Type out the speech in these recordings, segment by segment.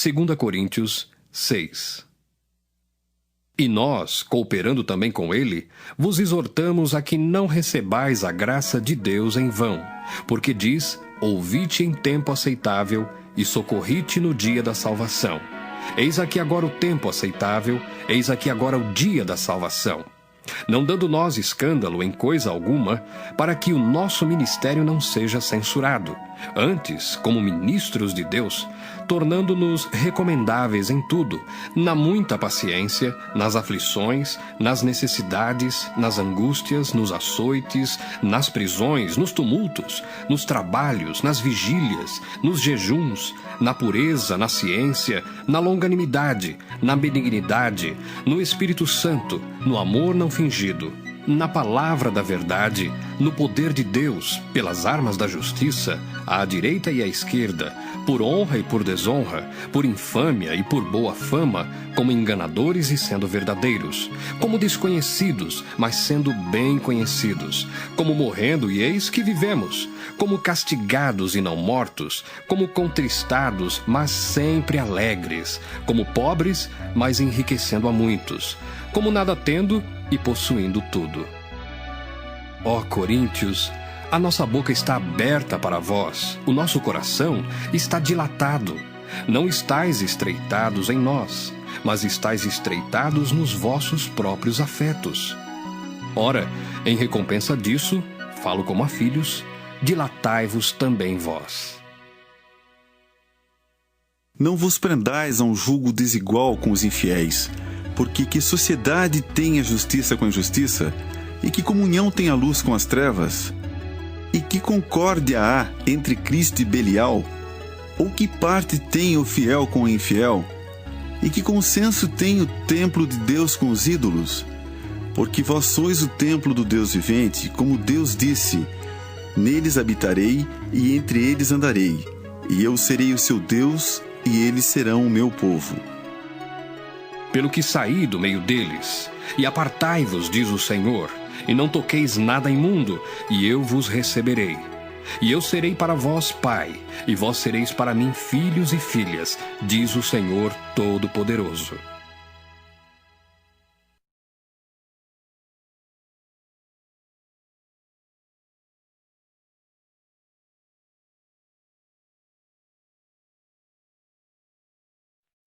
2 Coríntios 6. E nós, cooperando também com ele, vos exortamos a que não recebais a graça de Deus em vão, porque diz, ouvi-te em tempo aceitável e socorri-te no dia da salvação. Eis aqui agora o tempo aceitável, eis aqui agora o dia da salvação. Não dando nós escândalo em coisa alguma, para que o nosso ministério não seja censurado. Antes, como ministros de Deus, tornando-nos recomendáveis em tudo, na muita paciência, nas aflições, nas necessidades, nas angústias, nos açoites, nas prisões, nos tumultos, nos trabalhos, nas vigílias, nos jejuns, na pureza, na ciência, na longanimidade, na benignidade, no Espírito Santo, no amor não fingido, na palavra da verdade, no poder de Deus, pelas armas da justiça, à direita e à esquerda, por honra e por desonra, por infâmia e por boa fama, como enganadores e sendo verdadeiros, como desconhecidos, mas sendo bem conhecidos, como morrendo e eis que vivemos, como castigados e não mortos, como contristados, mas sempre alegres, como pobres, mas enriquecendo a muitos, como nada tendo e possuindo tudo. Ó Coríntios, a nossa boca está aberta para vós, o nosso coração está dilatado. Não estais estreitados em nós, mas estais estreitados nos vossos próprios afetos. Ora, em recompensa disso, falo como a filhos, dilatai-vos também vós. Não vos prendais a um julgo desigual com os infiéis, porque que sociedade tem a justiça com a injustiça, e que comunhão tem a luz com as trevas? E que concórdia há entre Cristo e Belial? Ou que parte tem o fiel com o infiel? E que consenso tem o templo de Deus com os ídolos? Porque vós sois o templo do Deus vivente, como Deus disse, neles habitarei e entre eles andarei, e eu serei o seu Deus, e eles serão o meu povo. Pelo que saí do meio deles, e apartai-vos, diz o Senhor, e não toqueis nada imundo, e eu vos receberei. E eu serei para vós pai, e vós sereis para mim filhos e filhas, diz o Senhor Todo-Poderoso.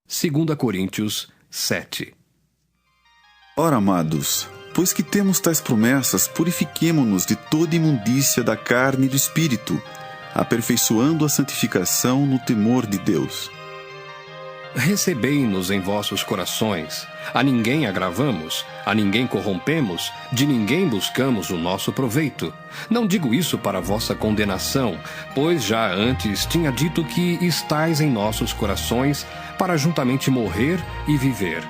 Segunda Coríntios 7. Ora, amados, pois que temos tais promessas, purifiquemo-nos de toda imundícia da carne e do espírito, aperfeiçoando a santificação no temor de Deus. Recebei-nos em vossos corações, a ninguém agravamos, a ninguém corrompemos, de ninguém buscamos o nosso proveito. Não digo isso para vossa condenação, pois já antes tinha dito que estais em nossos corações para juntamente morrer e viver.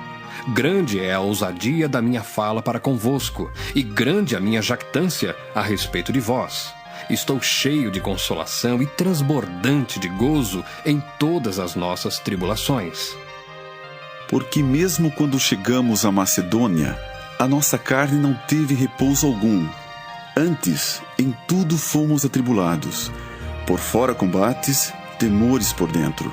Grande é a ousadia da minha fala para convosco, e grande a minha jactância a respeito de vós. Estou cheio de consolação e transbordante de gozo em todas as nossas tribulações. Porque mesmo quando chegamos à Macedônia, a nossa carne não teve repouso algum. Antes, em tudo fomos atribulados, por fora combates, temores por dentro.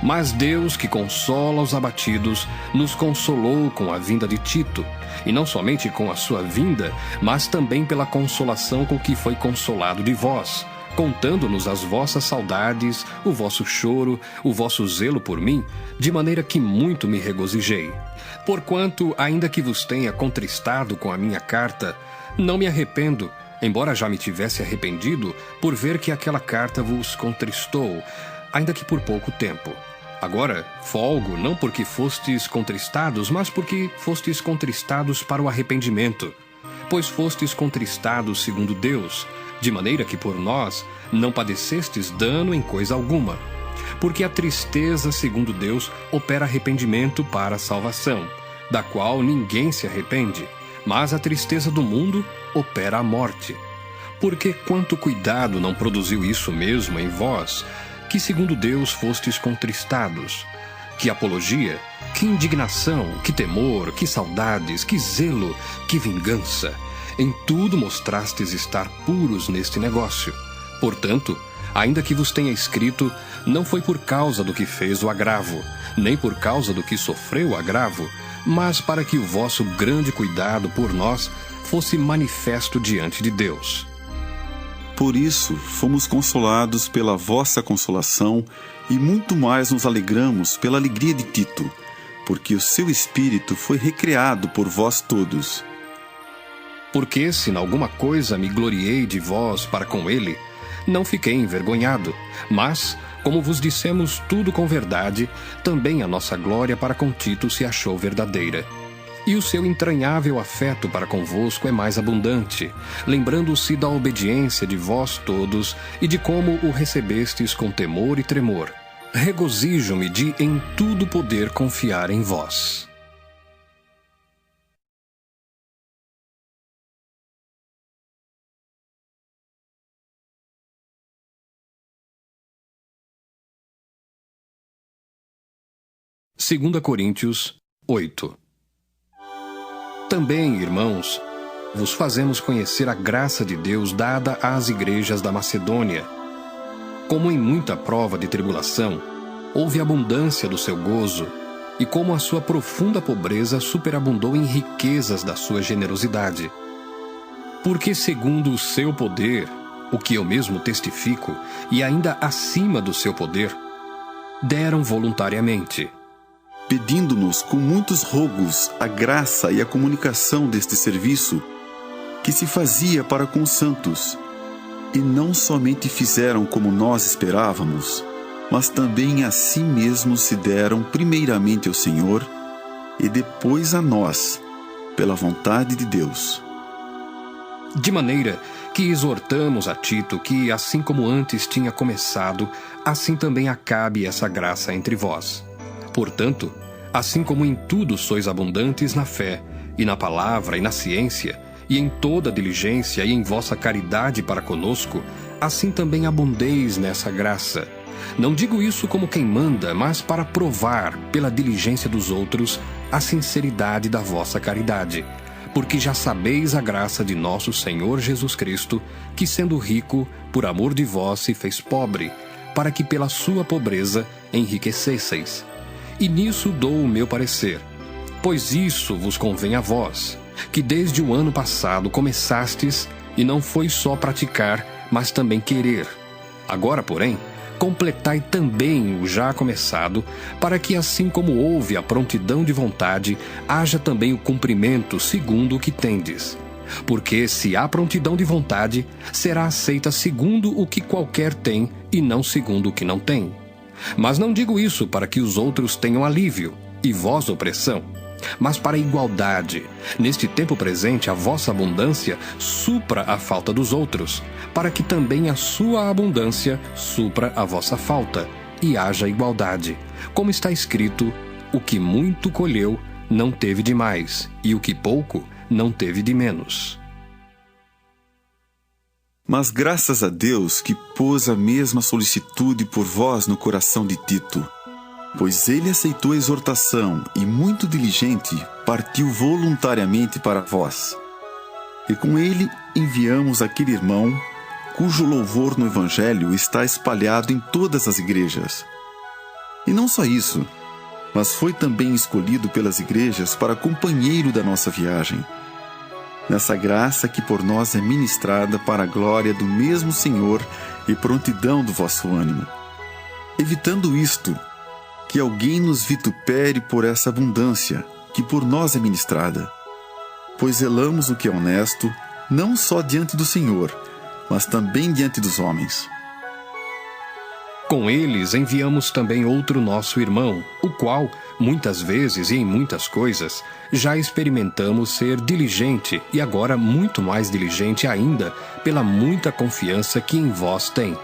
Mas Deus, que consola os abatidos, nos consolou com a vinda de Tito, e não somente com a sua vinda, mas também pela consolação com que foi consolado de vós, contando-nos as vossas saudades, o vosso choro, o vosso zelo por mim, de maneira que muito me regozijei. Porquanto, ainda que vos tenha contristado com a minha carta, não me arrependo, embora já me tivesse arrependido, por ver que aquela carta vos contristou, ainda que por pouco tempo. Agora, folgo não porque fostes contristados, mas porque fostes contristados para o arrependimento. Pois fostes contristados segundo Deus, de maneira que por nós não padecestes dano em coisa alguma. Porque a tristeza, segundo Deus, opera arrependimento para a salvação, da qual ninguém se arrepende, mas a tristeza do mundo opera a morte. Porque quanto cuidado não produziu isso mesmo em vós, que segundo Deus fostes contristados? Que apologia, que indignação, que temor, que saudades, que zelo, que vingança! Em tudo mostrastes estar puros neste negócio. Portanto, Ainda que vos tenha escrito, não foi por causa do que fez o agravo, nem por causa do que sofreu o agravo, mas para que o vosso grande cuidado por nós fosse manifesto diante de Deus. Por isso, fomos consolados pela vossa consolação e muito mais nos alegramos pela alegria de Tito, porque o seu espírito foi recriado por vós todos. Porque se em alguma coisa me gloriei de vós para com ele, não fiquei envergonhado, mas, como vos dissemos tudo com verdade, também a nossa glória para com Tito se achou verdadeira. E o seu entranhável afeto para convosco é mais abundante, lembrando-se da obediência de vós todos e de como o recebestes com temor e tremor. Regozijo-me de em tudo poder confiar em vós. Segunda Coríntios 8. Também, irmãos, vos fazemos conhecer a graça de Deus dada às igrejas da Macedônia. Como em muita prova de tribulação, houve abundância do seu gozo, e como a sua profunda pobreza superabundou em riquezas da sua generosidade. Porque segundo o seu poder, o que eu mesmo testifico, e ainda acima do seu poder, deram voluntariamente, pedindo-nos com muitos rogos a graça e a comunicação deste serviço que se fazia para com os santos. E não somente fizeram como nós esperávamos, mas também a si mesmos se deram primeiramente ao Senhor e depois a nós, pela vontade de Deus. De maneira que exortamos a Tito que, assim como antes tinha começado, assim também acabe essa graça entre vós. Portanto, assim como em tudo sois abundantes na fé, e na palavra, e na ciência, e em toda diligência, e em vossa caridade para conosco, assim também abundeis nessa graça. Não digo isso como quem manda, mas para provar, pela diligência dos outros, a sinceridade da vossa caridade. Porque já sabeis a graça de nosso Senhor Jesus Cristo, que sendo rico, por amor de vós se fez pobre, para que pela sua pobreza enriquecesseis. E nisso dou o meu parecer. Pois isso vos convém a vós, que desde o ano passado começastes, e não foi só praticar, mas também querer. Agora, porém, completai também o já começado, para que assim como houve a prontidão de vontade, haja também o cumprimento segundo o que tendes. Porque se há prontidão de vontade, será aceita segundo o que qualquer tem, e não segundo o que não tem. Mas não digo isso para que os outros tenham alívio, e vós opressão, mas para igualdade. Neste tempo presente, a vossa abundância supra a falta dos outros, para que também a sua abundância supra a vossa falta, e haja igualdade. Como está escrito, o que muito colheu não teve de mais, e o que pouco não teve de menos. Mas graças a Deus que pôs a mesma solicitude por vós no coração de Tito, pois ele aceitou a exortação e, muito diligente, partiu voluntariamente para vós. E com ele enviamos aquele irmão, cujo louvor no Evangelho está espalhado em todas as igrejas. E não só isso, mas foi também escolhido pelas igrejas para companheiro da nossa viagem, nessa graça que por nós é ministrada para a glória do mesmo Senhor e prontidão do vosso ânimo. Evitando isto, que alguém nos vitupere por essa abundância, que por nós é ministrada. Pois zelamos o que é honesto, não só diante do Senhor, mas também diante dos homens. Com eles enviamos também outro nosso irmão, o qual, muitas vezes e em muitas coisas, já experimentamos ser diligente e agora muito mais diligente ainda, pela muita confiança que em vós tem.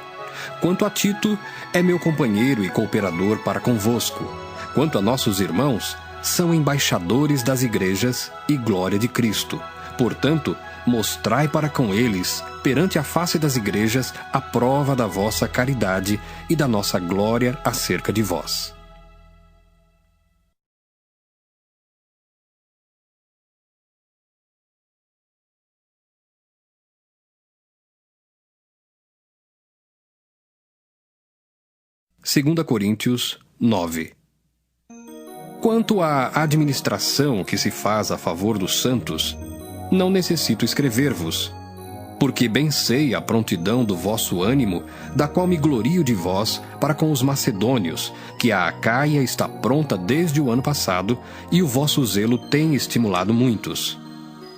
Quanto a Tito, é meu companheiro e cooperador para convosco. Quanto a nossos irmãos, são embaixadores das igrejas e glória de Cristo. Portanto, mostrai para com eles, perante a face das igrejas, a prova da vossa caridade e da nossa glória acerca de vós. 2 Coríntios 9. Quanto à administração que se faz a favor dos santos, não necessito escrever-vos, porque bem sei a prontidão do vosso ânimo, da qual me glorio de vós para com os macedônios, que a Acaia está pronta desde o ano passado, e o vosso zelo tem estimulado muitos.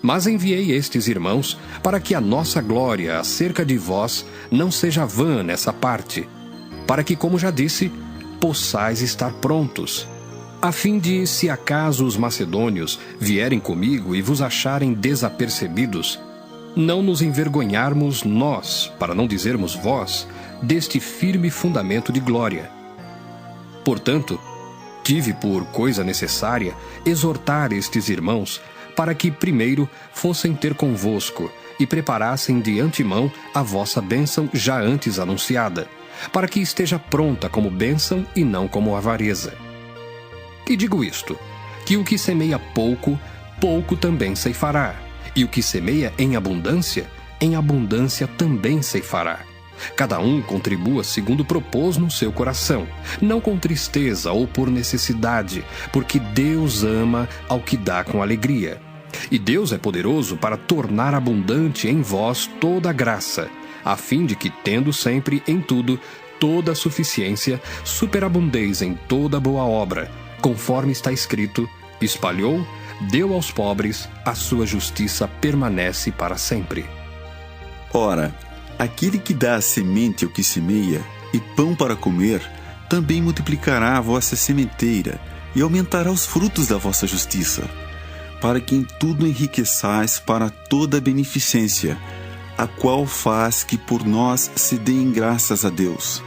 Mas enviei estes irmãos para que a nossa glória acerca de vós não seja vã nessa parte, para que, como já disse, possais estar prontos, a fim de, se acaso os macedônios vierem comigo e vos acharem desapercebidos, não nos envergonharmos nós, para não dizermos vós, deste firme fundamento de glória. Portanto, tive por coisa necessária exortar estes irmãos para que primeiro fossem ter convosco e preparassem de antemão a vossa bênção já antes anunciada, para que esteja pronta como bênção e não como avareza. E digo isto, que o que semeia pouco, pouco também ceifará, e o que semeia em abundância também ceifará. Cada um contribua segundo propôs no seu coração, não com tristeza ou por necessidade, porque Deus ama ao que dá com alegria. E Deus é poderoso para tornar abundante em vós toda a graça, a fim de que, tendo sempre em tudo toda a suficiência, superabundeis em toda boa obra, conforme está escrito: espalhou, deu aos pobres, a sua justiça permanece para sempre. Ora, aquele que dá a semente ao que semeia, e pão para comer, também multiplicará a vossa sementeira, e aumentará os frutos da vossa justiça, para que em tudo enriqueçais para toda beneficência, a qual faz que por nós se deem graças a Deus.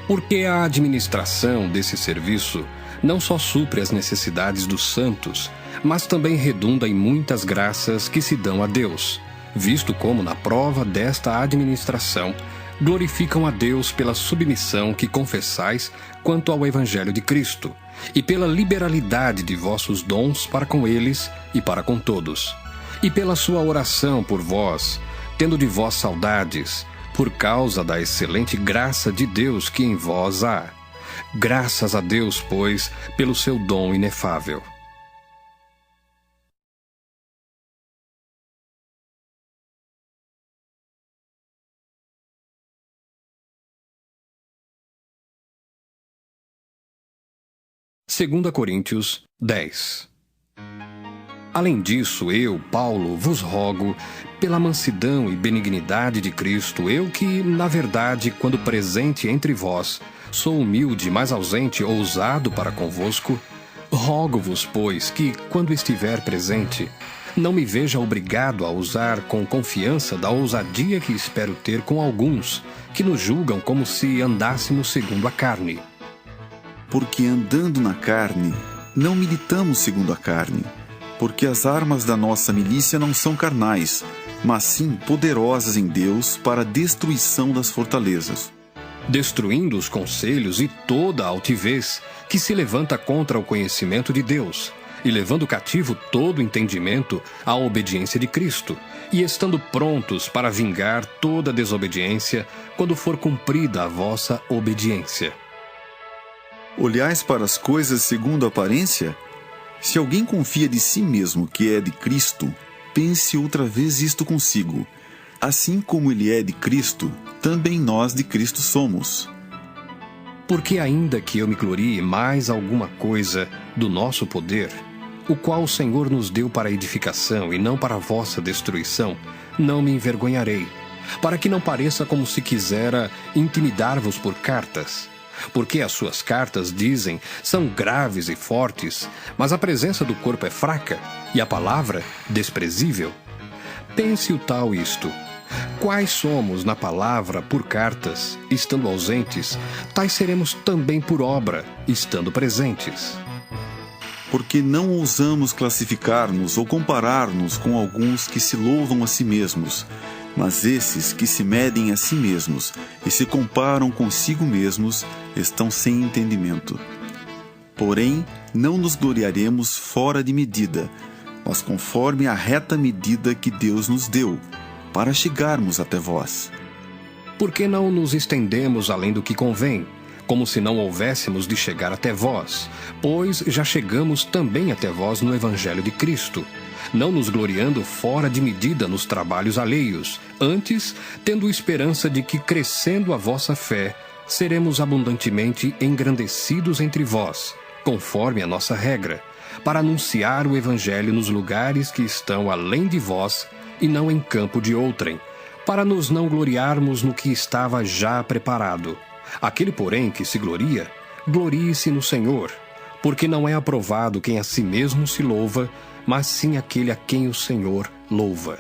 Porque a administração desse serviço não só supre as necessidades dos santos, mas também redunda em muitas graças que se dão a Deus, visto como, na prova desta administração, glorificam a Deus pela submissão que confessais quanto ao Evangelho de Cristo, e pela liberalidade de vossos dons para com eles e para com todos, e pela sua oração por vós, tendo de vós saudades, por causa da excelente graça de Deus que em vós há. Graças a Deus, pois, pelo seu dom inefável. Segunda Coríntios 10. Além disso, eu, Paulo, vos rogo, pela mansidão e benignidade de Cristo, eu que, na verdade, quando presente entre vós, sou humilde, mais ausente, ousado para convosco, rogo-vos, pois, que, quando estiver presente, não me veja obrigado a usar com confiança da ousadia que espero ter com alguns, que nos julgam como se andássemos segundo a carne. Porque andando na carne, não militamos segundo a carne, porque as armas da nossa milícia não são carnais, mas sim poderosas em Deus para a destruição das fortalezas, destruindo os conselhos e toda a altivez que se levanta contra o conhecimento de Deus, e levando cativo todo o entendimento à obediência de Cristo, e estando prontos para vingar toda a desobediência quando for cumprida a vossa obediência. Olhais para as coisas segundo a aparência? Se alguém confia de si mesmo que é de Cristo, pense outra vez isto consigo. Assim como ele é de Cristo, também nós de Cristo somos. Porque ainda que eu me glorie mais alguma coisa do nosso poder, o qual o Senhor nos deu para edificação e não para a vossa destruição, não me envergonharei, para que não pareça como se quisera intimidar-vos por cartas. Porque as suas cartas, dizem, são graves e fortes, mas a presença do corpo é fraca e a palavra desprezível. Pense o tal isto: quais somos na palavra por cartas, estando ausentes, tais seremos também por obra, estando presentes. Porque não ousamos classificar-nos ou comparar-nos com alguns que se louvam a si mesmos, mas esses que se medem a si mesmos e se comparam consigo mesmos estão sem entendimento. Porém, não nos gloriaremos fora de medida, mas conforme a reta medida que Deus nos deu, para chegarmos até vós. Porque não nos estendemos além do que convém, como se não houvéssemos de chegar até vós, pois já chegamos também até vós no Evangelho de Cristo, não nos gloriando fora de medida nos trabalhos alheios, antes tendo esperança de que, crescendo a vossa fé, seremos abundantemente engrandecidos entre vós, conforme a nossa regra, para anunciar o Evangelho nos lugares que estão além de vós e não em campo de outrem, para nos não gloriarmos no que estava já preparado. Aquele, porém, que se gloria, glorie-se no Senhor, porque não é aprovado quem a si mesmo se louva, mas sim aquele a quem o Senhor louva.